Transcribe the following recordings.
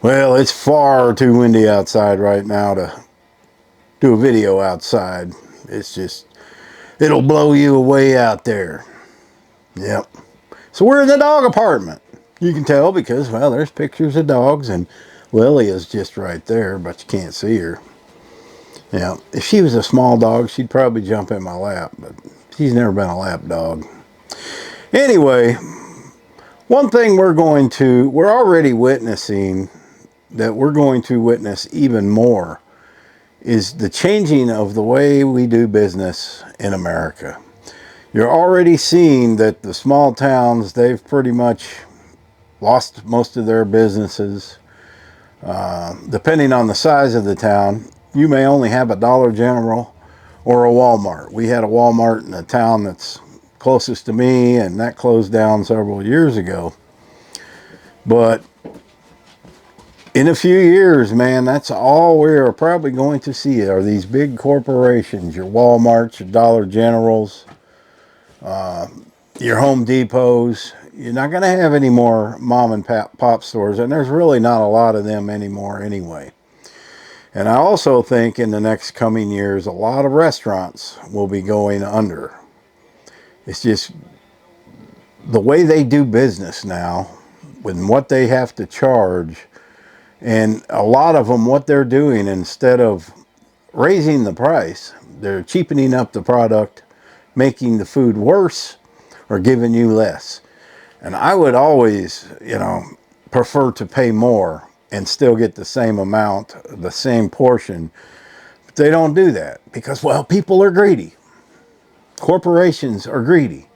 Well, it's far too windy outside right now to do a video outside. It's just, it'll blow you away out there. Yep. So we're in the dog apartment. You can tell because, well, there's pictures of dogs, and Lily is just right there, but you can't see her. Yeah, if she was a small dog, she'd probably jump in my lap, but she's never been a lap dog. Anyway, one thing we're already witnessing, that we're going to witness even more, is the changing of the way we do business in America. You're already seeing that the small towns, they've pretty much lost most of their businesses. Depending on the size of the town, you may only have a Dollar General or a Walmart. We had a Walmart in the town that's closest to me, and that closed down several years ago. But in a few years, man, that's all we're probably going to see are these big corporations, your Walmarts, your Dollar Generals, your Home Depots. You're not going to have any more mom and pop stores, and there's really not a lot of them anymore anyway. And I also think in the next coming years, a lot of restaurants will be going under. It's just the way they do business now, with what they have to charge. And a lot of them, what they're doing, instead of raising the price, they're cheapening up the product, making the food worse, or giving you less. And I would always, prefer to pay more and still get the same amount, the same portion. But they don't do that because, well, people are greedy. Corporations are greedy.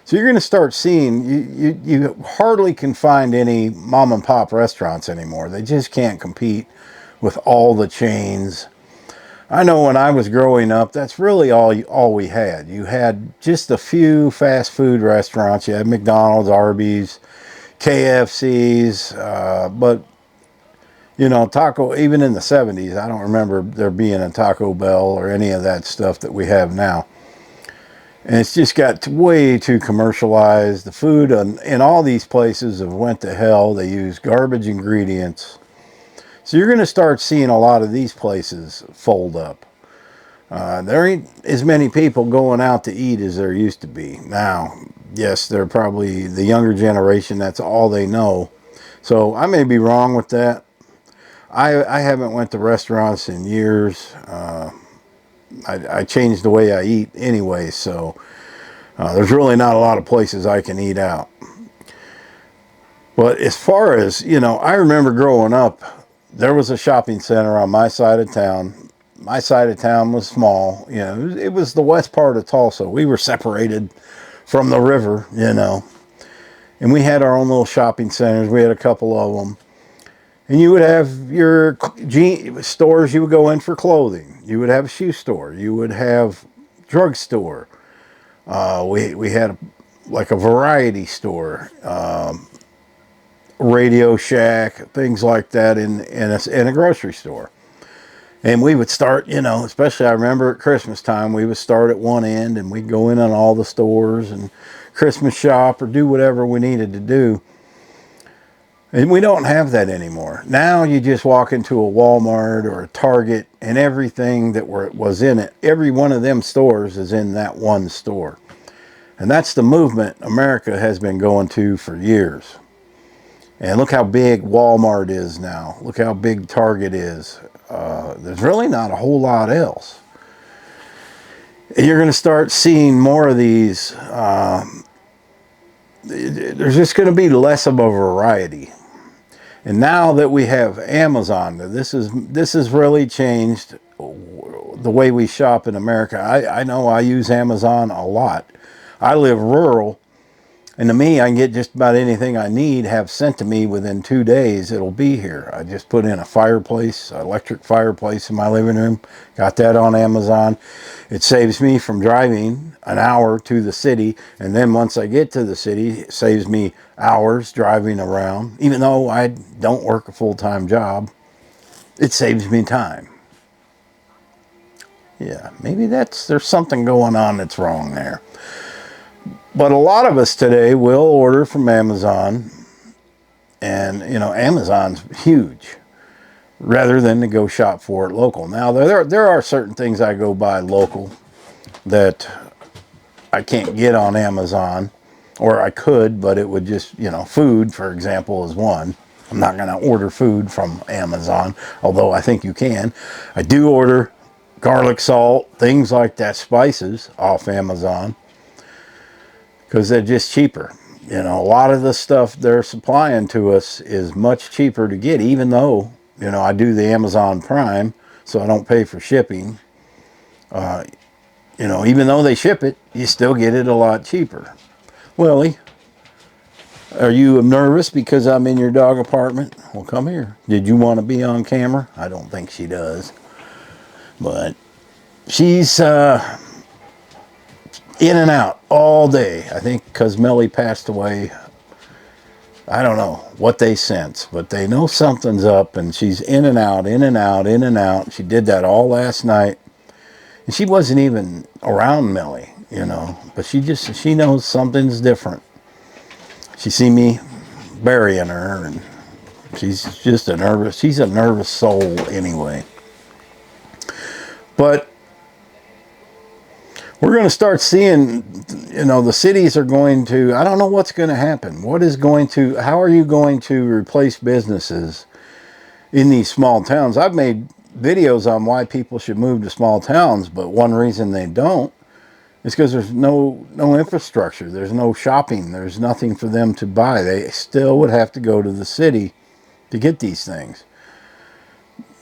So you're going to start seeing, you hardly can find any mom and pop restaurants anymore. They just can't compete with all the chains. I know when I was growing up, that's really all we had. You had just a few fast food restaurants. You had McDonald's, Arby's, KFC's, but, taco, even in the 70s, I don't remember there being a Taco Bell or any of that stuff that we have now. And it's just got way too commercialized. The food in all these places have went to hell. They use garbage ingredients. So you're going to start seeing a lot of these places fold up. There ain't as many people going out to eat as there used to be. Now, yes, they're probably the younger generation. That's all they know. So I may be wrong with that. I haven't went to restaurants in years. I changed the way I eat anyway, so there's really not a lot of places I can eat out. But as far as, I remember growing up, there was a shopping center on my side of town. My side of town was small. It was the west part of Tulsa. We were separated from the river, and we had our own little shopping centers. We had a couple of them. And you would have your stores you would go in for clothing. You would have a shoe store. You would have drugstore. We had like a variety store, Radio Shack, things like that in a grocery store. And we would start, especially I remember at Christmas time, we would start at one end and we'd go in on all the stores and Christmas shop or do whatever we needed to do. And we don't have that anymore. Now you just walk into a Walmart or a Target and everything that was in it, every one of them stores is in that one store. And that's the movement America has been going to for years. And look how big Walmart is now. Look how big Target is. There's really not a whole lot else. And you're going to start seeing more of these. There's just going to be less of a variety. And now that we have Amazon, this has really changed the way we shop in America. I know I use Amazon a lot. I live rural, and to me, I can get just about anything I need have sent to me within 2 days. It'll be here. I just put in a fireplace, an electric fireplace in my living room. Got that on Amazon. It saves me from driving an hour to the city, and then once I get to the city, it saves me hours driving around. Even though I don't work a full-time job, it saves me time. Yeah, maybe there's something going on that's wrong there. But a lot of us today will order from Amazon, And, you know, Amazon's huge rather than to go shop for it local. Now, there are certain things I go buy local that I can't get on Amazon, or I could, but it would just, you know, food, for example, is one. I'm not going to order food from Amazon, although I think you can. I do order garlic salt, things like that, spices off Amazon, because they're just cheaper. You know, a lot of the stuff they're supplying to us is much cheaper to get, even though, you know, I do the Amazon Prime, so I don't pay for shipping. You know, even though they ship it, you still get it a lot cheaper. Willie, are you nervous because I'm in your dog apartment? Well, come here. Did you want to be on camera? I don't think she does. But she's in and out all day. I think because Melly passed away. I don't know what they sense, but they know something's up, and she's in and out, in and out, in and out. She did that all last night. And she wasn't even around Melly, you know, but she knows something's different. She see me burying her, and she's a nervous soul anyway. But we're going to start seeing, you know, the cities are going to, I don't know what's going to happen. How are you going to replace businesses in these small towns? I've made videos on why people should move to small towns, but one reason they don't is because there's no infrastructure. There's no shopping. There's nothing for them to buy. They still would have to go to the city to get these things.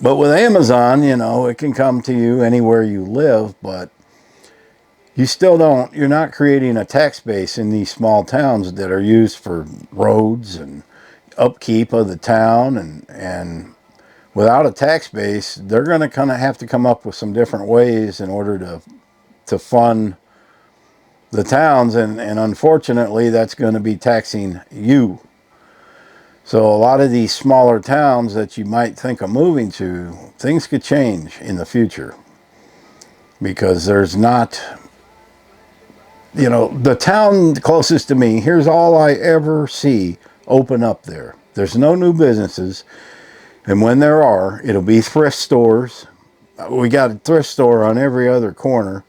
But with Amazon, you know, it can come to you anywhere you live, but you're not creating a tax base in these small towns that are used for roads and upkeep of the town, and without a tax base, they're going to kind of have to come up with some different ways in order to fund the towns, and unfortunately, that's going to be taxing you. So a lot of these smaller towns that you might think of moving to, things could change in the future, because there's not, you know, the town closest to me, here's all I ever see open up there. There's no new businesses. And when there are, it'll be thrift stores. We got a thrift store on every other corner.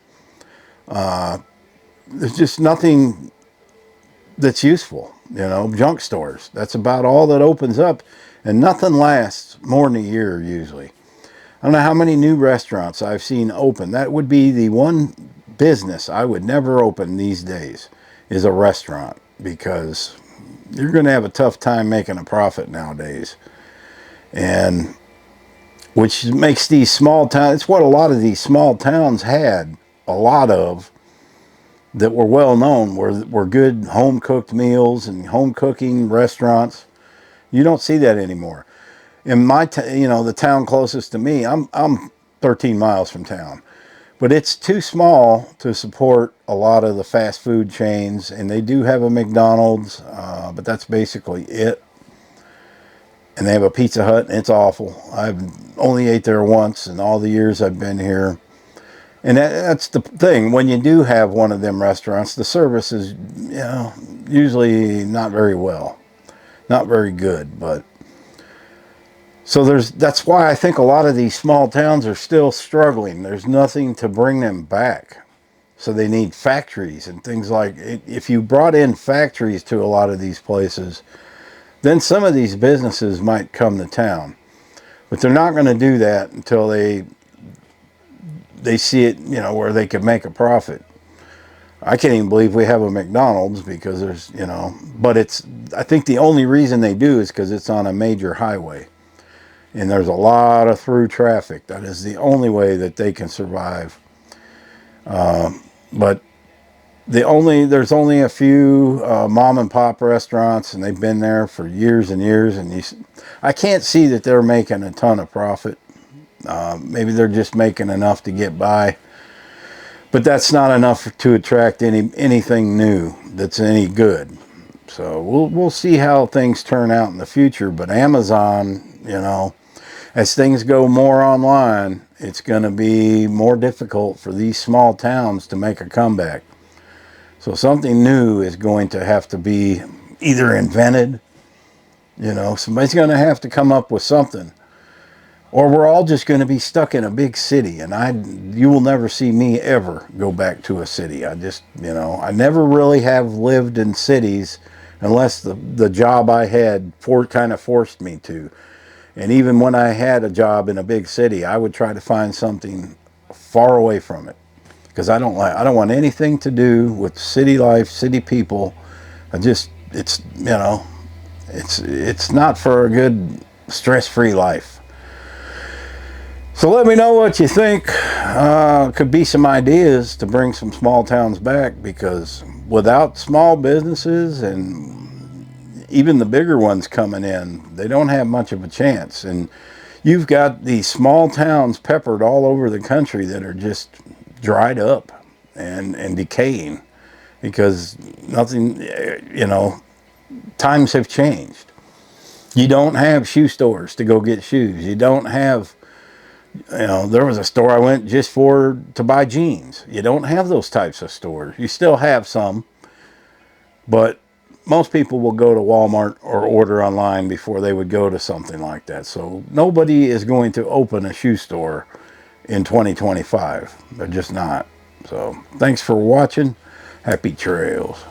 There's just nothing that's useful, you know, junk stores. That's about all that opens up, and nothing lasts more than a year usually. I don't know how many new restaurants I've seen open. That would be the one business I would never open these days, is a restaurant, because you're going to have a tough time making a profit nowadays. And which makes these small towns, it's what a lot of these small towns had a lot of, that were well known, were good home cooked meals and home cooking restaurants. You don't see that anymore. In my you know, the town closest to me, I'm 13 miles from town, but it's too small to support a lot of the fast food chains, and they do have a McDonald's, but that's basically it. And they have a Pizza Hut, and it's awful. I've only ate there once in all the years I've been here. And that's the thing. When you do have one of them restaurants, the service is, you know, usually not very well. Not very good. But so that's why I think a lot of these small towns are still struggling. There's nothing to bring them back. So they need factories and things like, if you brought in factories to a lot of these places, then some of these businesses might come to town. But they're not going to do that until they see it, you know, where they could make a profit. I can't even believe we have a McDonald's, because there's, you know, but I think the only reason they do is because it's on a major highway. And there's a lot of through traffic. That is the only way that they can survive. But there's only a few mom and pop restaurants, and they've been there for years and years, and I can't see that they're making a ton of profit. Maybe they're just making enough to get by, but that's not enough to attract anything new that's any good. So we'll see how things turn out in the future. But Amazon, you know, as things go more online, it's going to be more difficult for these small towns to make a comeback. So something new is going to have to be either invented, You know, somebody's going to have to come up with something. Or we're all just going to be stuck in a big city. And you will never see me ever go back to a city. I just, you know, I never really have lived in cities unless the job I had kind of forced me to. And even when I had a job in a big city, I would try to find something far away from it. Because I don't want anything to do with city life, city people. It's, you know, it's not for a good stress-free life. So let me know what you think. Could be some ideas to bring some small towns back, because without small businesses and even the bigger ones coming in, they don't have much of a chance. And you've got these small towns peppered all over the country that are just dried up and decaying because nothing, you know, times have changed. You don't have shoe stores to go get shoes. You don't have, you know, there was a store I went just to buy jeans. You don't have those types of stores. You still have some, but most people will go to Walmart or order online before they would go to something like that. So nobody is going to open a shoe store in 2025. They're just not. So thanks for watching. Happy trails.